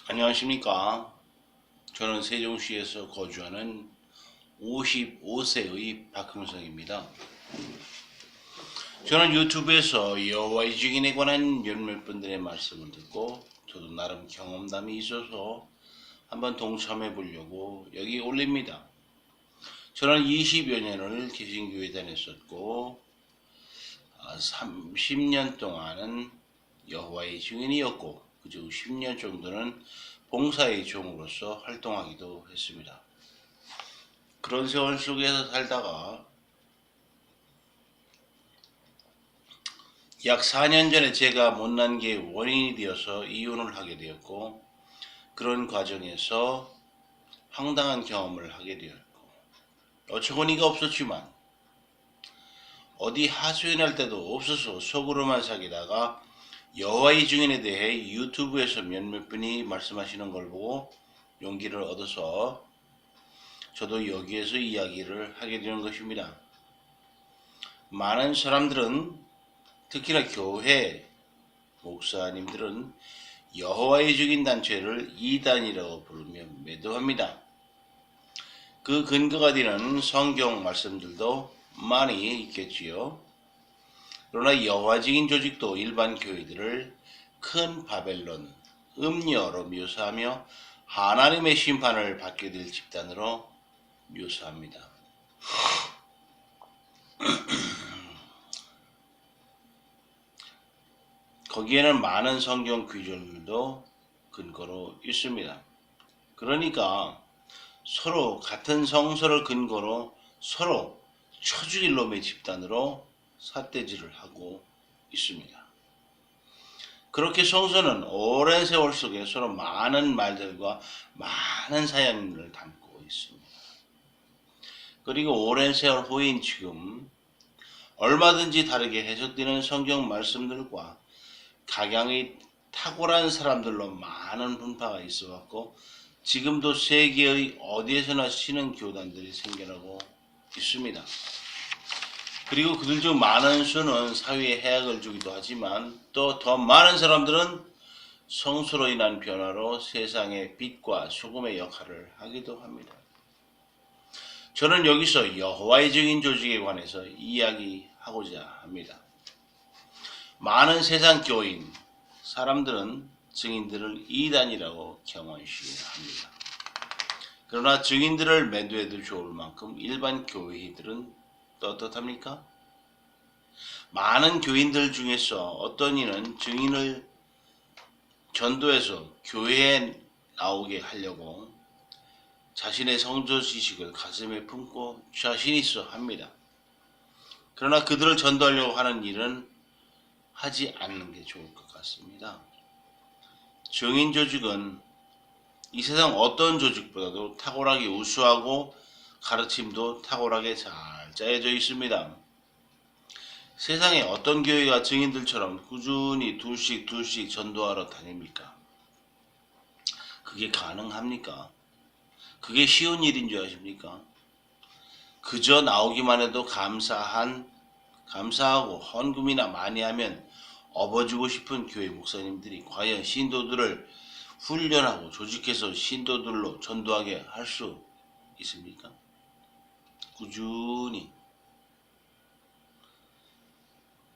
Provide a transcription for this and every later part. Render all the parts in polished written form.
안녕하십니까. 저는 세종시에서 거주하는 55세의 박흥성입니다. 저는 유튜브에서 여호와의 증인에 관한 몇몇 분들의 말씀을 듣고 저도 나름 경험담이 있어서 한번 동참해 보려고 여기 올립니다. 저는 20여 년을 개신교회 다녔었고 30년 동안은 여호와의 증인이었고 그중 10년 정도는 봉사의 종으로서 활동하기도 했습니다. 그런 세월 속에서 살다가 약 4년 전에 제가 못난 게 원인이 되어서 이혼을 하게 되었고 그런 과정에서 황당한 경험을 하게 되었고 어처구니가 없었지만 어디 하소연할 때도 없어서 속으로만 사귀다가 여호와의 증인에 대해 유튜브에서 몇몇 분이 말씀하시는 걸 보고 용기를 얻어서 저도 여기에서 이야기를 하게 되는 것입니다. 많은 사람들은 특히나 교회 목사님들은 여호와의 증인 단체를 이단이라고 부르며 매도합니다. 그 근거가 되는 성경 말씀들도 많이 있겠지요. 그러나 여호와 증인 조직도 일반 교회들을 큰 바벨론, 음녀로 묘사하며 하나님의 심판을 받게 될 집단으로 묘사합니다. 거기에는 많은 성경 구절들도 근거로 있습니다. 그러니까 서로 같은 성서를 근거로 서로 쳐죽일 놈의 집단으로 삿대질을 하고 있습니다. 그렇게 성서는 오랜 세월 속에 서로 많은 말들과 많은 사연을 담고 있습니다. 그리고 오랜 세월 후인 지금 얼마든지 다르게 해석되는 성경 말씀들과 각양의 탁월한 사람들로 많은 분파가 있어왔고 지금도 세계의 어디에서나 쉬는 교단들이 생겨나고 있습니다. 그리고 그들 중 많은 수는 사회에 해악을 주기도 하지만 또 더 많은 사람들은 성수로 인한 변화로 세상의 빛과 소금의 역할을 하기도 합니다. 저는 여기서 여호와의 증인 조직에 관해서 이야기하고자 합니다. 많은 세상 교인, 사람들은 증인들을 이단이라고 경원시합니다. 그러나 증인들을 매도해도 좋을 만큼 일반 교회들은 떳떳합니까? 많은 교인들 중에서 어떤 이는 증인을 전도해서 교회에 나오게 하려고 자신의 성조 지식을 가슴에 품고 자신 있어 합니다. 그러나 그들을 전도하려고 하는 일은 하지 않는 게 좋을 것 같습니다. 증인 조직은 이 세상 어떤 조직보다도 탁월하게 우수하고 가르침도 탁월하게 잘 짜여져 있습니다. 세상에 어떤 교회가 증인들처럼 꾸준히 둘씩 전도하러 다닙니까? 그게 가능합니까? 그게 쉬운 일인 줄 아십니까? 그저 나오기만 해도 감사하고 헌금이나 많이 하면 업어주고 싶은 교회 목사님들이 과연 신도들을 훈련하고 조직해서 신도들로 전도하게 할 수 있습니까? 꾸준히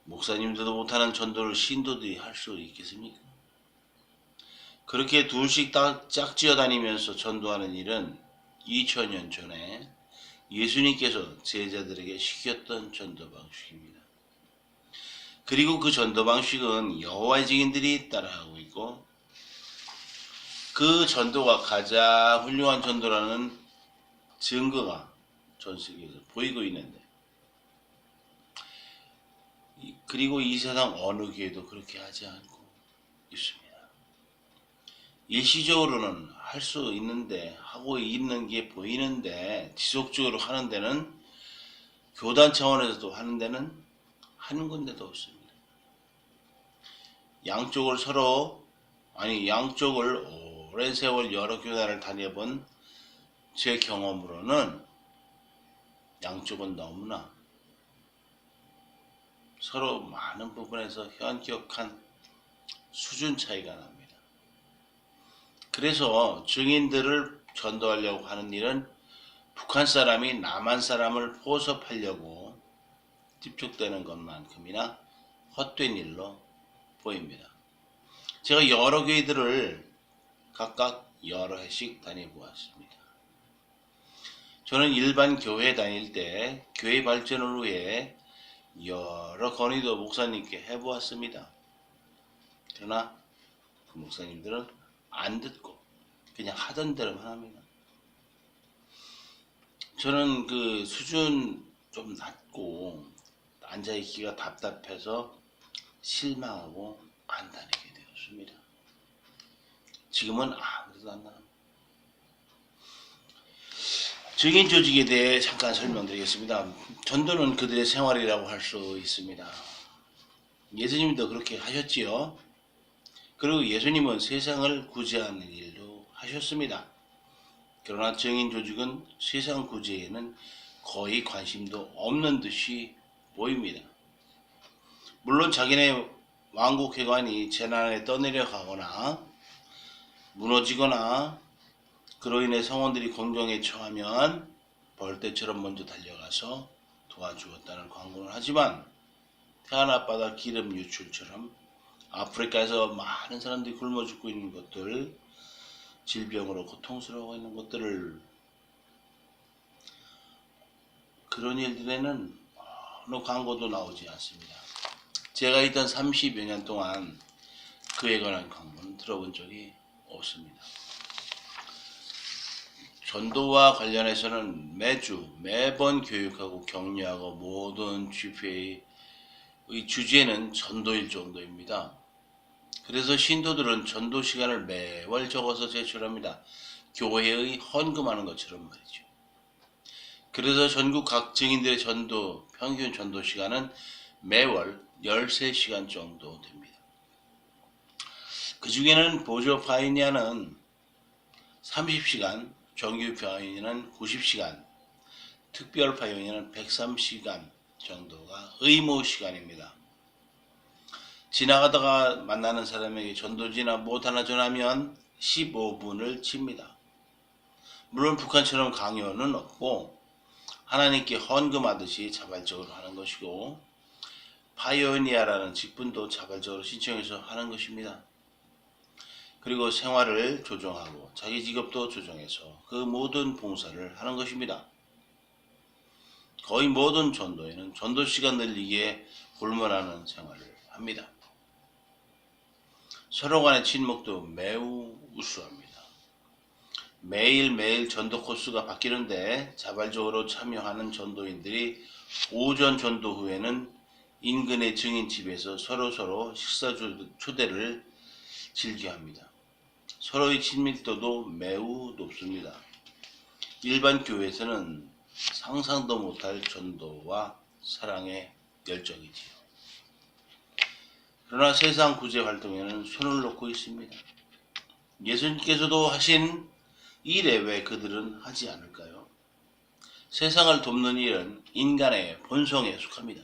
목사님들도 못하는 전도를 신도들이 할 수 있겠습니까? 그렇게 둘씩 짝지어 다니면서 전도하는 일은 2000년 전에 예수님께서 제자들에게 시켰던 전도 방식입니다. 그리고 그 전도 방식은 여호와의 증인들이 따라하고 있고 그 전도가 가장 훌륭한 전도라는 증거가 전 세계에서 보이고 있는데 그리고 이 세상 어느 교회도 그렇게 하지 않고 있습니다. 일시적으로는 할 수 있는데 하고 있는 게 보이는데 지속적으로 하는 데는 교단 차원에서도 하는 데는 한 군데도 없습니다. 양쪽을 오랜 세월 여러 교단을 다녀본 제 경험으로는 양쪽은 너무나 서로 많은 부분에서 현격한 수준 차이가 납니다. 그래서 증인들을 전도하려고 하는 일은 북한 사람이 남한 사람을 포섭하려고 집중되는 것만큼이나 헛된 일로 보입니다. 제가 여러 교회들을 각각 여러 해씩 다녀보았습니다. 저는 일반 교회 다닐 때 교회 발전을 위해 여러 건의도 목사님께 해보았습니다. 그러나 그 목사님들은 안 듣고 그냥 하던 대로만 합니다. 저는 그 수준 좀 낮고 앉아있기가 답답해서 실망하고 안 다니게 되었습니다. 지금은 아무래도 안 나갑니다. 증인 조직에 대해 잠깐 설명드리겠습니다. 전도는 그들의 생활이라고 할 수 있습니다. 예수님도 그렇게 하셨지요. 그리고 예수님은 세상을 구제하는 일도 하셨습니다. 그러나 증인 조직은 세상 구제에는 거의 관심도 없는 듯이 보입니다. 물론 자기네 왕국회관이 재난에 떠내려가거나 무너지거나 그로 인해 성원들이 공경에 처하면 벌떼처럼 먼저 달려가서 도와주었다는 광고를 하지만 태안 앞바다 기름 유출처럼 아프리카에서 많은 사람들이 굶어 죽고 있는 것들, 질병으로 고통스러워 있는 것들을 그런 일들에는 어느 광고도 나오지 않습니다. 제가 있던 30여 년 동안 그에 관한 광고는 들어본 적이 없습니다. 전도와 관련해서는 매번 교육하고 격려하고 모든 GPA의 주제는 전도일 정도입니다. 그래서 신도들은 전도 시간을 매월 적어서 제출합니다. 교회의 헌금하는 것처럼 말이죠. 그래서 전국 각 증인들의 전도 평균 전도 시간은 매월 13시간 정도 됩니다. 그 중에는 보조 파이니아는 30시간, 정규 파이니아는 90시간, 특별 파이니아는 103시간 정도가 의무 시간입니다. 지나가다가 만나는 사람에게 전도지나 못 하나 전하면 15분을 칩니다. 물론 북한처럼 강요는 없고 하나님께 헌금하듯이 자발적으로 하는 것이고 파이오니아라는 직분도 자발적으로 신청해서 하는 것입니다. 그리고 생활을 조정하고 자기 직업도 조정해서 그 모든 봉사를 하는 것입니다. 거의 모든 전도에는 전도 시간 늘리기에 골몰하는 생활을 합니다. 서로 간의 친목도 매우 우수합니다. 매일매일 전도 코스가 바뀌는데 자발적으로 참여하는 전도인들이 오전 전도 후에는 인근의 증인집에서 서로 식사 초대를 즐겨합니다. 서로의 친밀도도 매우 높습니다. 일반 교회에서는 상상도 못할 전도와 사랑의 열정이지요. 그러나 세상 구제 활동에는 손을 놓고 있습니다. 예수님께서도 하신 일에 왜 그들은 하지 않을까요? 세상을 돕는 일은 인간의 본성에 속합니다.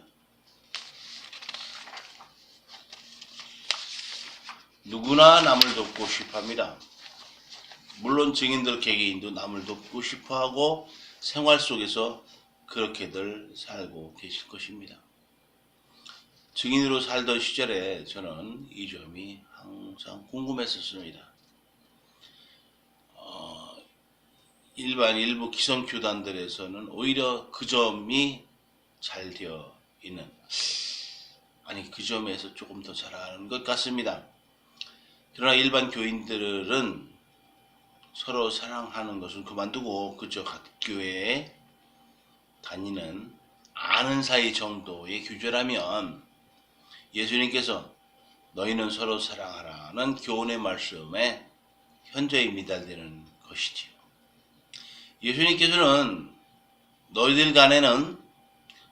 누구나 남을 돕고 싶어 합니다. 물론 증인들 개개인도 남을 돕고 싶어 하고 생활 속에서 그렇게들 살고 계실 것입니다. 증인으로 살던 시절에 저는 이 점이 항상 궁금했었습니다. 일부 기성교단들에서는 오히려 그 점이 잘 되어 있는, 그 점에서 조금 더 잘하는 것 같습니다. 그러나 일반 교인들은 서로 사랑하는 것을 그만두고 그저 각 교회에 다니는 아는 사이 정도의 교제라면 예수님께서 너희는 서로 사랑하라는 교훈의 말씀에 현저히 미달되는 것이지요. 예수님께서는 너희들 간에는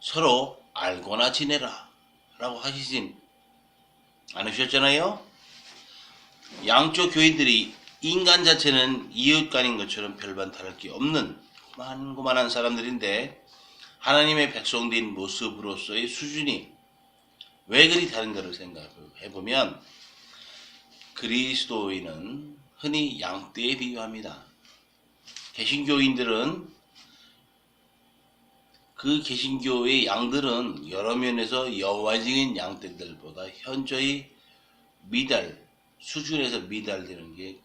서로 알고나 지내라 라고 하시진 않으셨잖아요. 양쪽 교인들이 인간 자체는 이웃간인 것처럼 별반 다를 게 없는 고만고만한 사람들인데 하나님의 백성된 모습으로서의 수준이 왜 그리 다른가를 생각해보면 그리스도인은 흔히 양떼에 비유합니다. 개신교인들은 그 개신교의 양들은 여러 면에서 여호와적인 양떼들보다 현저히 수준에서 미달되는 게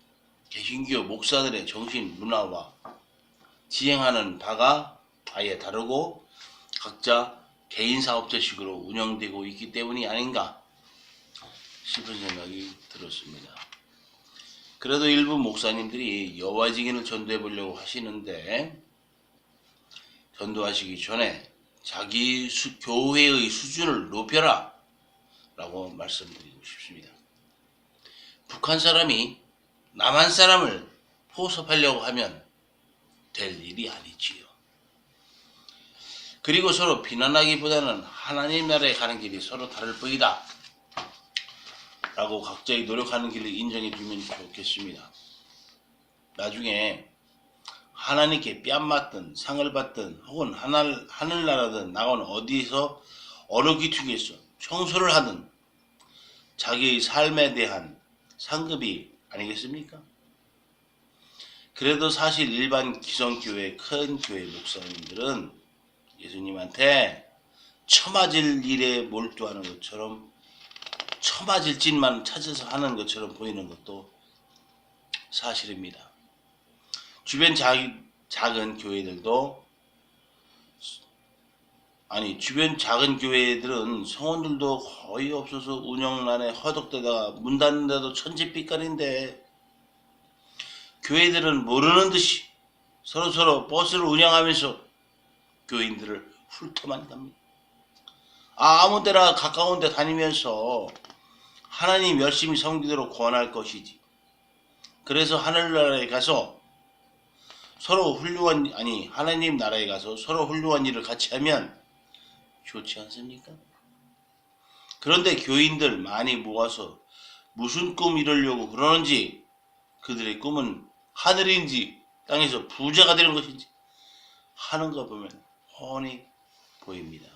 개신교 목사들의 정신 문화와 지향하는 바가 아예 다르고 각자 개인 사업자식으로 운영되고 있기 때문이 아닌가 싶은 생각이 들었습니다. 그래도 일부 목사님들이 여호와 증인을 전도해 보려고 하시는데 전도하시기 전에 자기 교회의 수준을 높여라 라고 말씀드리고 싶습니다. 북한 사람이 남한 사람을 포섭하려고 하면 될 일이 아니지요. 그리고 서로 비난하기보다는 하나님 나라에 가는 길이 서로 다를 뿐이다 라고 각자의 노력하는 길을 인정해 주면 좋겠습니다. 나중에 하나님께 뺨 맞든 상을 받든 혹은 하늘나라든 나건 어디서 어느 기퉁에서 청소를 하든 자기의 삶에 대한 상급이 아니겠습니까? 그래도 사실 일반 기성교회 큰 교회 목사님들은 예수님한테 처맞을 일에 몰두하는 것처럼 처맞을 짓만 찾아서 하는 것처럼 보이는 것도 사실입니다. 주변 작은 교회들은 성원들도 거의 없어서 운영란에 허덕대다가 문 닫는데도 천지빛깔인데 교회들은 모르는 듯이 서로 버스를 운영하면서 교인들을 훑어만 갑니다. 아무 데나 가까운 데 다니면서 하나님 열심히 섬기도록 권할 것이지. 그래서 하늘나라에 가서 하나님 나라에 가서 서로 훌륭한 일을 같이 하면 좋지 않습니까? 그런데 교인들 많이 모아서 무슨 꿈 이루려고 그러는지 그들의 꿈은 하늘인지 땅에서 부자가 되는 것인지 하는 거 보면 훤히 보입니다.